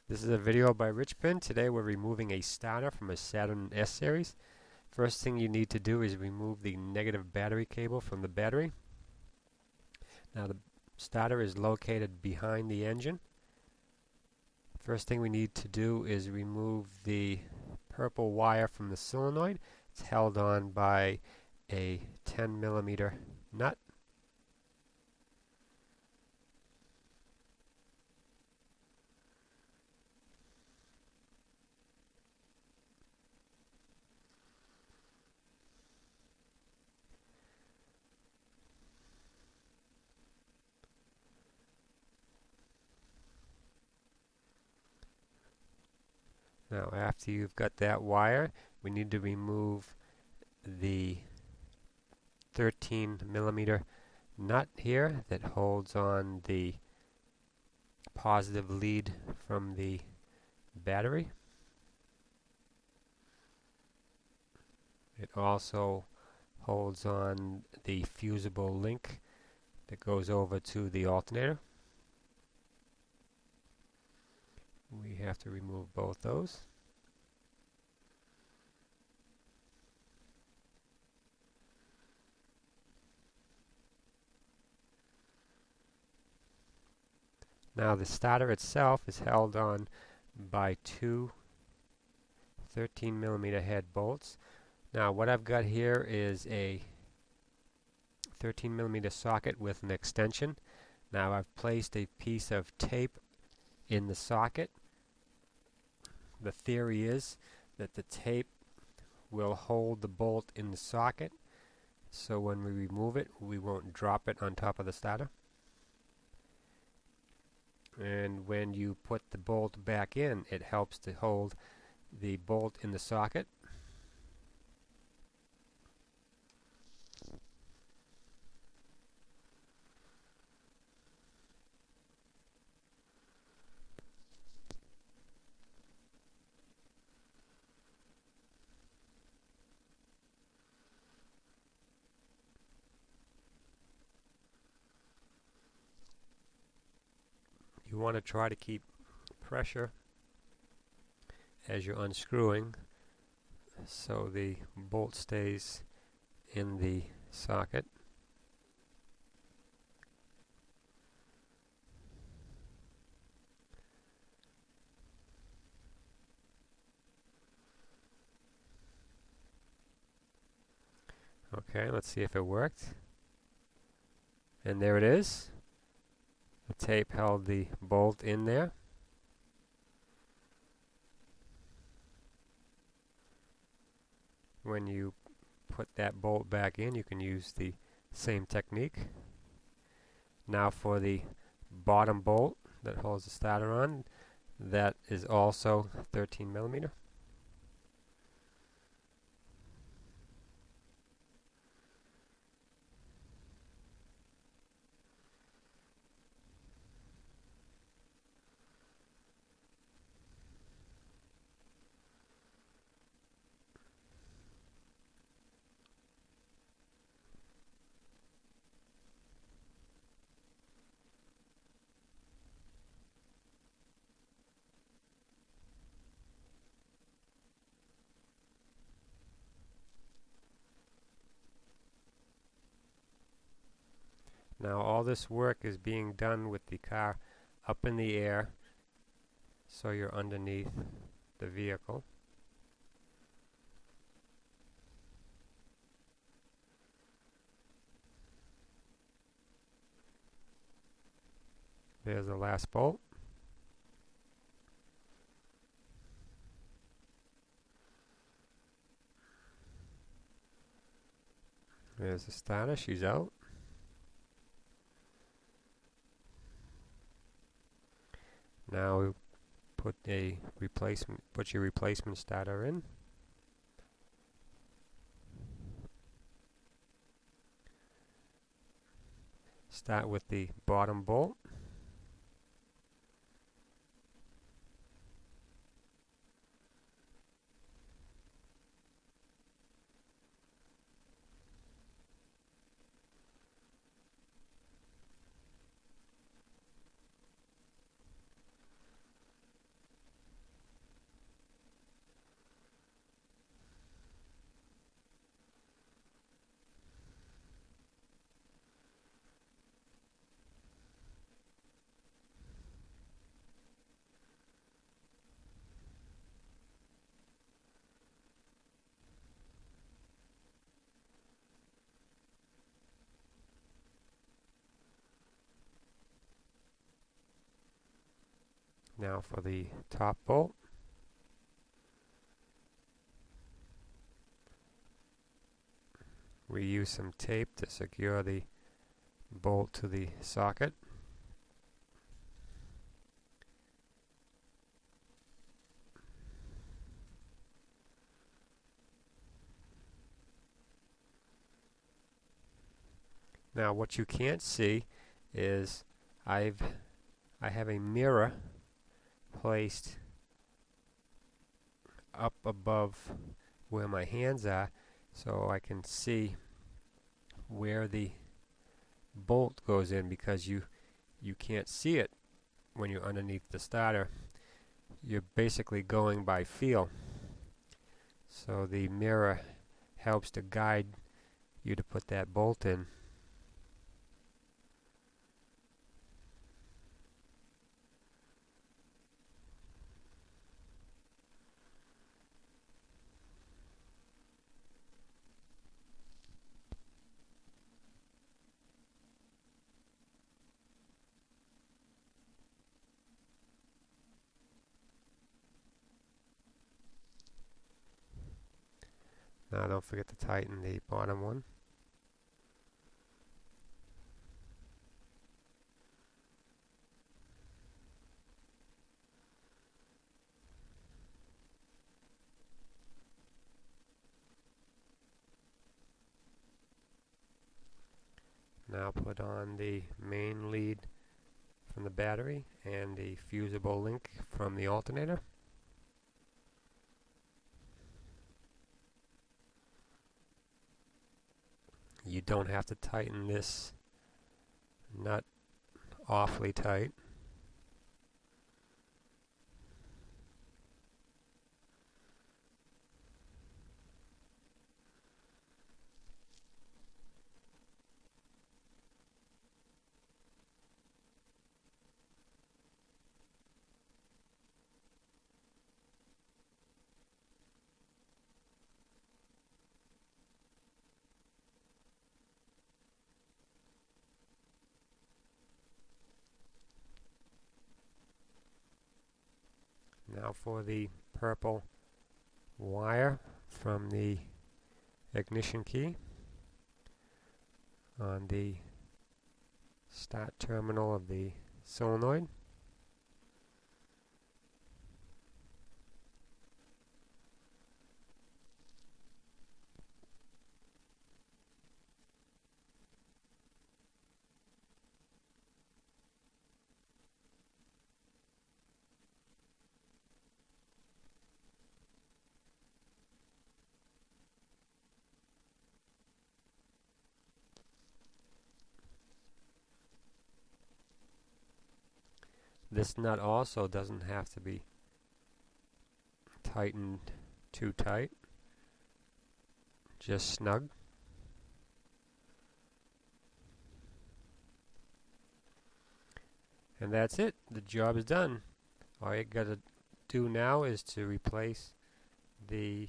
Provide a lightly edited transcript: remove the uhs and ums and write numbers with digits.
This is a video by Richpin. Today we're removing a starter from a Saturn S-series. First thing you need to do is remove the negative battery cable from the battery. Now the starter is located behind the engine. First thing we need to do is remove the purple wire from the solenoid. It's held on by a 10mm nut. Now after you've got that wire, we need to remove the 13mm nut here that holds on the positive lead from the battery. It also holds on the fusible link that goes over to the alternator. We have to remove both those. Now the starter itself is held on by two 13mm head bolts. Now what I've got here is a 13mm socket with an extension. Now I've placed a piece of tape in the socket. The theory is that the tape will hold the bolt in the socket, so when we remove it we won't drop it on top of the starter. And when you put the bolt back in, it helps to hold the bolt in the socket. You want to try to keep pressure as you're unscrewing so the bolt stays in the socket. Okay, let's see if it worked. And there it is. The tape held the bolt in there. When you put that bolt back in, you can use the same technique. Now for the bottom bolt that holds the starter on, that is also 13mm. Now all this work is being done with the car up in the air, so you're underneath the vehicle. There's the last bolt. There's the starter, she's out. Now put your replacement starter in. Start with the bottom bolt. Now for the top bolt. We use some tape to secure the bolt to the socket. Now what you can't see is I have a mirror placed up above where my hands are, so I can see where the bolt goes in, because you can't see it when you're underneath the starter. You're basically going by feel. So the mirror helps to guide you to put that bolt in. Now don't forget to tighten the bottom one. Now put on the main lead from the battery and the fusible link from the alternator. You don't have to tighten this nut awfully tight. Now for the purple wire from the ignition key on the start terminal of the solenoid. This nut also doesn't have to be tightened too tight, just snug. And that's it. The job is done. All you gotta do now is to replace the